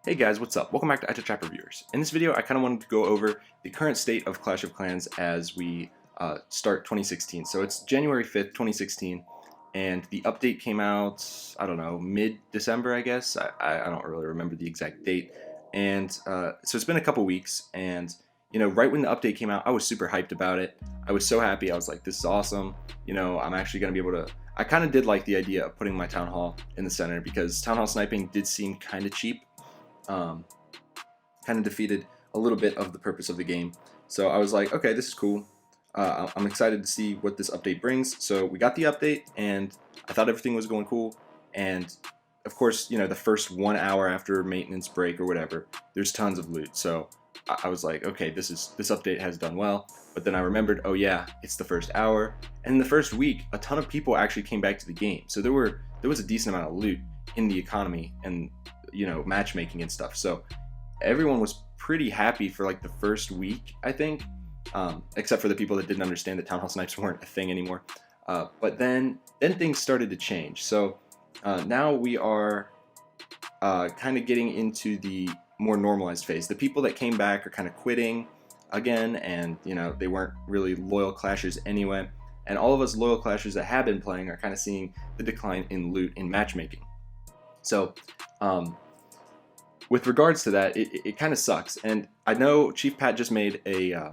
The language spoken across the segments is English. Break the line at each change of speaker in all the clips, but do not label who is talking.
Hey guys, what's up? Welcome back to iChat Reviewers. In this video, I kind of wanted to go over the current state of Clash of Clans as we start 2016. So it's January 5th, 2016, and the update came out, I don't know, mid-December, I guess. I don't really remember the exact date. And so it's been a couple weeks, and right when the update came out, I was super hyped about it. I was so happy. I was like, this is awesome. I'm actually going to be able to... I kind of did like the idea of putting my Town Hall in the center because Town Hall sniping did seem kind of cheap. Kind of defeated a little bit of the purpose of the game. So I was like, okay, this is cool. I'm excited to see what this update brings. So we got the update, and I thought everything was going cool. And of course, the first 1 hour after maintenance break or whatever, there's tons of loot. So I was like, okay, this update has done well. But then I remembered, oh yeah, it's the first hour. And in the first week, a ton of people actually came back to the game. So there was a decent amount of loot in the economy and matchmaking and stuff. So everyone was pretty happy for like the first week, I think, except for the people that didn't understand that Town Hall snipes weren't a thing anymore. But then things started to change. So now we are kind of getting into the more normalized phase. The people that came back are kind of quitting again, and they weren't really loyal clashers anyway. And all of us loyal clashers that have been playing are kind of seeing the decline in loot in matchmaking. So with regards to that, it kind of sucks. And I know Chief Pat just made a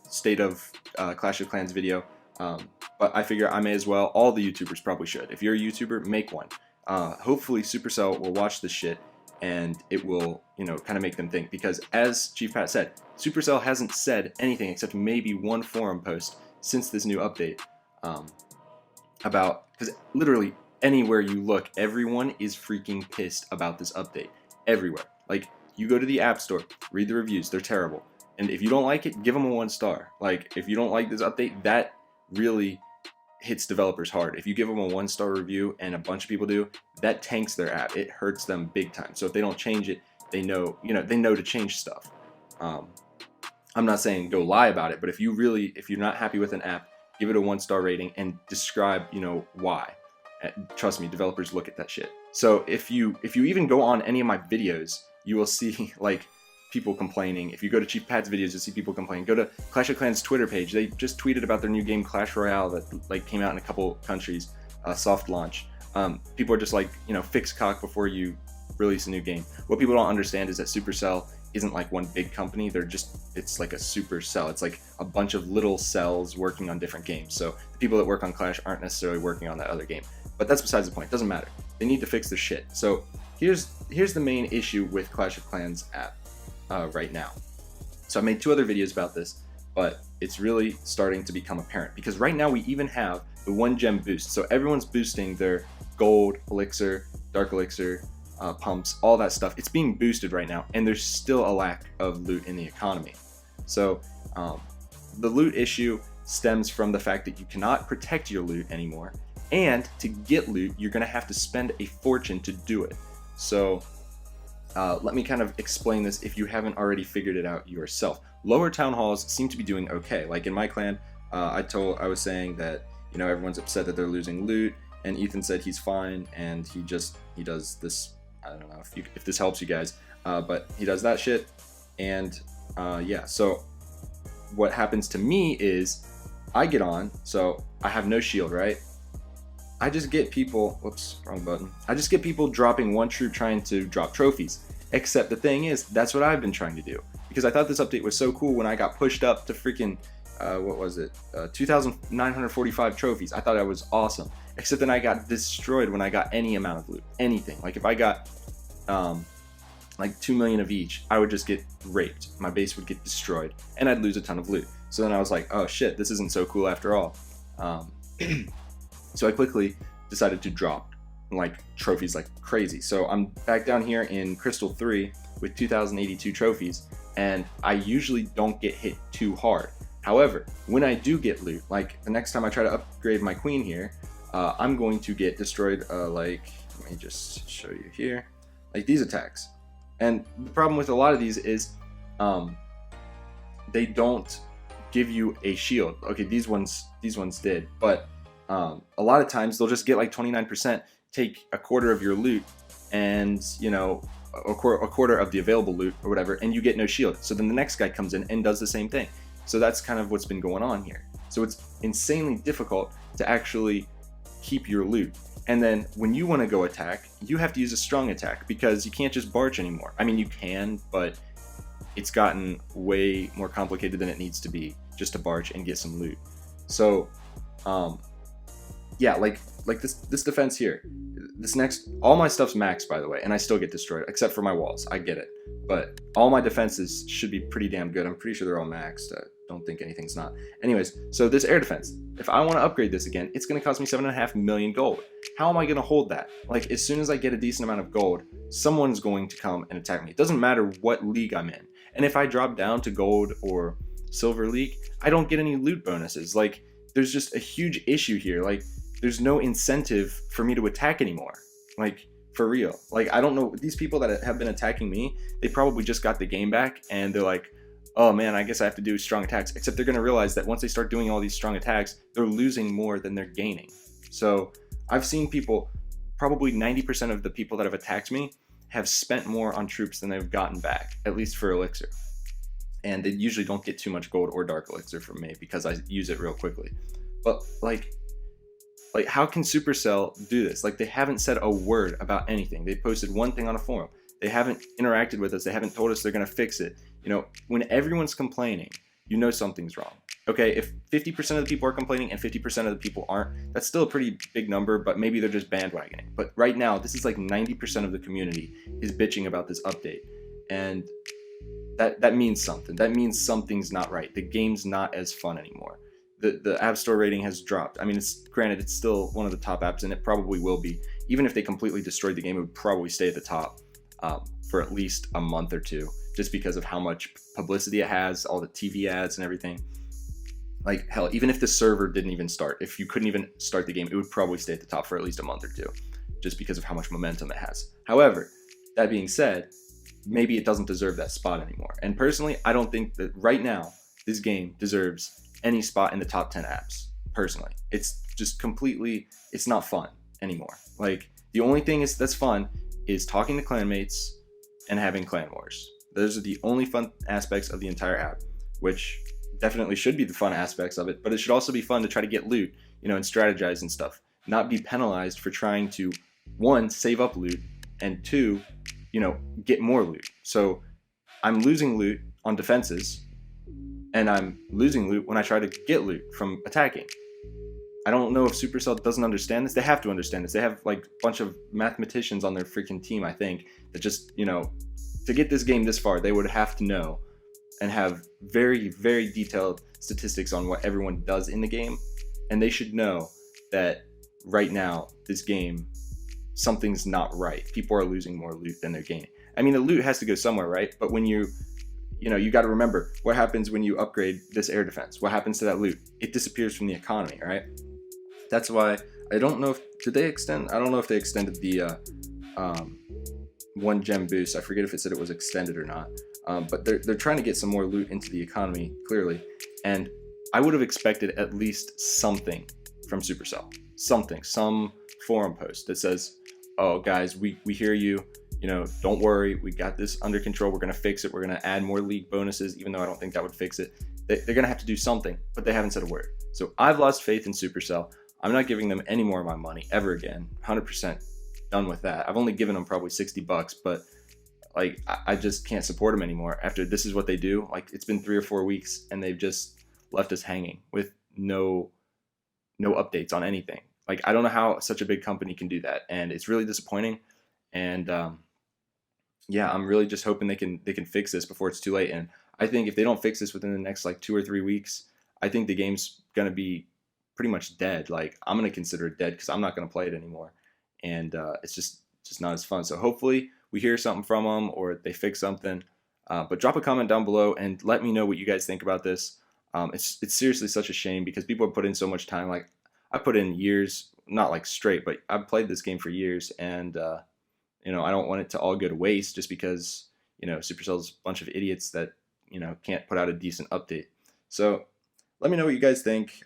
state of Clash of Clans video, but I figure I may as well. All the YouTubers probably should. If you're a YouTuber, make one. Hopefully Supercell will watch this shit and it will, kind of make them think. Because as Chief Pat said, Supercell hasn't said anything except maybe one forum post since this new update about, because literally anywhere you look, everyone is freaking pissed about this update. Everywhere. Like, you go to the App Store, read the reviews, they're terrible. And if you don't like it, give them a 1 star. Like, if you don't like this update, that really hits developers hard. If you give them a 1 star review and a bunch of people do, that tanks their app. It hurts them big time. So if they don't change it, they know to change stuff. I'm not saying go lie about it, but if you're not happy with an app, give it a 1 star rating and describe, why. Trust me, developers look at that shit. So if you even go on any of my videos, you will see like people complaining. If you go to Chief Pat's videos, you'll see people complaining. Go to Clash of Clans Twitter page. They just tweeted about their new game Clash Royale that like came out in a couple countries, soft launch. People are just like, fix cock before you release a new game. What people don't understand is that Supercell isn't like one big company. It's like a supercell. It's like a bunch of little cells working on different games. So the people that work on Clash aren't necessarily working on that other game. But that's besides the point. It doesn't matter. They need to fix their shit. So here's the main issue with Clash of Clans app right now. So I made 2 other videos about this, but it's really starting to become apparent because right now we even have the 1 gem boost. So everyone's boosting their gold, elixir, dark elixir, pumps, all that stuff. It's being boosted right now, and there's still a lack of loot in the economy. So the loot issue stems from the fact that you cannot protect your loot anymore. And to get loot, you're going to have to spend a fortune to do it. So let me kind of explain this if you haven't already figured it out yourself. Lower town halls seem to be doing okay. Like in my clan, I was saying that everyone's upset that they're losing loot, and Ethan said he's fine, and he does this. I don't know if this helps you guys, but he does that shit, and yeah. So what happens to me is I get on, so I have no shield, right? I just get people, whoops, wrong button. I just get people dropping 1 troop trying to drop trophies. Except the thing is, that's what I've been trying to do. Because I thought this update was so cool when I got pushed up to freaking, 2,945 trophies. I thought I was awesome. Except then I got destroyed when I got any amount of loot. Anything. Like if I got, like 2 million of each, I would just get raped. My base would get destroyed. And I'd lose a ton of loot. So then I was like, oh shit, this isn't so cool after all. So I quickly decided to drop like trophies like crazy. So I'm back down here in Crystal 3 with 2,082 trophies, and I usually don't get hit too hard. However, when I do get loot, like the next time I try to upgrade my queen here, I'm going to get destroyed like, let me just show you here, like these attacks. And the problem with a lot of these is they don't give you a shield. Okay, these ones did, but a lot of times they'll just get like 29%, take a quarter of your loot, and a quarter of the available loot or whatever, and you get no shield. So then the next guy comes in and does the same thing. So that's kind of what's been going on here. So it's insanely difficult to actually keep your loot. And then when you want to go attack, you have to use a strong attack because you can't just barge anymore. I mean, you can, but it's gotten way more complicated than it needs to be just to barge and get some loot. So, yeah, like this defense here, this next, all my stuff's maxed, by the way, and I still get destroyed except for my walls. I get it, but all my defenses should be pretty damn good. I'm pretty sure they're all maxed. I don't think anything's not. Anyways, so this air defense, if I want to upgrade this again, it's going to cost me 7.5 million gold. How am I going to hold that? Like, as soon as I get a decent amount of gold, someone's going to come and attack me. It doesn't matter what league I'm in. And if I drop down to gold or silver league, I don't get any loot bonuses. Like, there's just a huge issue here. Like, there's no incentive for me to attack anymore. Like, for real. Like, I don't know, these people that have been attacking me, they probably just got the game back and they're like, oh man, I guess I have to do strong attacks. Except they're going to realize that once they start doing all these strong attacks, they're losing more than they're gaining. So I've seen people, probably 90% of the people that have attacked me have spent more on troops than they've gotten back, at least for elixir. And they usually don't get too much gold or dark elixir from me because I use it real quickly. But like how can Supercell do this? Like, they haven't said a word about anything. They posted one thing on a forum. They haven't interacted with us. They haven't told us they're going to fix it. You know, when everyone's complaining, you know something's wrong. Okay, if 50% of the people are complaining and 50% of the people aren't, that's still a pretty big number, but maybe they're just bandwagoning. But right now, this is like 90% of the community is bitching about this update. And that means something. That means something's not right. The game's not as fun anymore. The App Store rating has dropped. I mean, it's granted, it's still one of the top apps, and it probably will be. Even if they completely destroyed the game, it would probably stay at the top for at least a month or two, just because of how much publicity it has, all the TV ads and everything. Like, hell, even if the server didn't even start, if you couldn't even start the game, it would probably stay at the top for at least a month or two, just because of how much momentum it has. However, that being said, maybe it doesn't deserve that spot anymore. And personally, I don't think that right now this game deserves any spot in the top 10 apps. Personally, it's just completely, it's not fun anymore. Like, the only thing that's fun is talking to clanmates and having clan wars. Those are the only fun aspects of the entire app, which definitely should be the fun aspects of it, but it should also be fun to try to get loot, you know, and strategize and stuff. Not be penalized for trying to, one, save up loot, and two, you know, get more loot. So I'm losing loot on defenses, and I'm losing loot when I try to get loot from attacking. I don't know if Supercell doesn't understand this. They have to understand this. They have like a bunch of mathematicians on their freaking team, I think, that just, you know, to get this game this far, they would have to know and have very, very detailed statistics on what everyone does in the game. And they should know that right now, this game, something's not right. People are losing more loot than they're gaining. I mean, the loot has to go somewhere, right? But when you know, you got to remember what happens when you upgrade this air defense. What happens to that loot? It disappears from the economy, right? That's why I don't know if, did they extend? I don't know if they extended the one gem boost. I forget if it said it was extended or not. But they're trying to get some more loot into the economy, clearly. And I would have expected at least something from Supercell. Something, some forum post that says, oh guys, we hear you. You know, don't worry, we got this under control. We're going to fix it. We're going to add more league bonuses, even though I don't think that would fix it. They're going to have to do something, but they haven't said a word. So I've lost faith in Supercell. I'm not giving them any more of my money ever again. 100% done with that. I've only given them probably $60, but like, I just can't support them anymore after this is what they do. Like, it's been 3 or 4 weeks and they've just left us hanging with no updates on anything. Like, I don't know how such a big company can do that, and it's really disappointing. And yeah, I'm really just hoping they can fix this before it's too late. And I think if they don't fix this within the next like 2 or 3 weeks, I think the game's gonna be pretty much dead. Like, I'm gonna consider it dead because I'm not gonna play it anymore, and it's just not as fun. So hopefully we hear something from them or they fix something. But drop a comment down below and let me know what you guys think about this. It's seriously such a shame because people have put in so much time. Like, I put in years, not like straight, but I've played this game for years, and you know, I don't want it to all go to waste just because, you know, Supercell's a bunch of idiots that, you know, can't put out a decent update. So let me know what you guys think.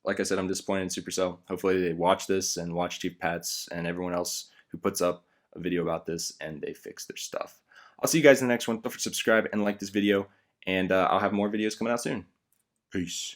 Like I said, I'm disappointed in Supercell. Hopefully they watch this and watch Chief Pats and everyone else who puts up a video about this, and they fixed their stuff. I'll see you guys in the next one. Don't forget to subscribe and like this video, and I'll have more videos coming out soon. Peace.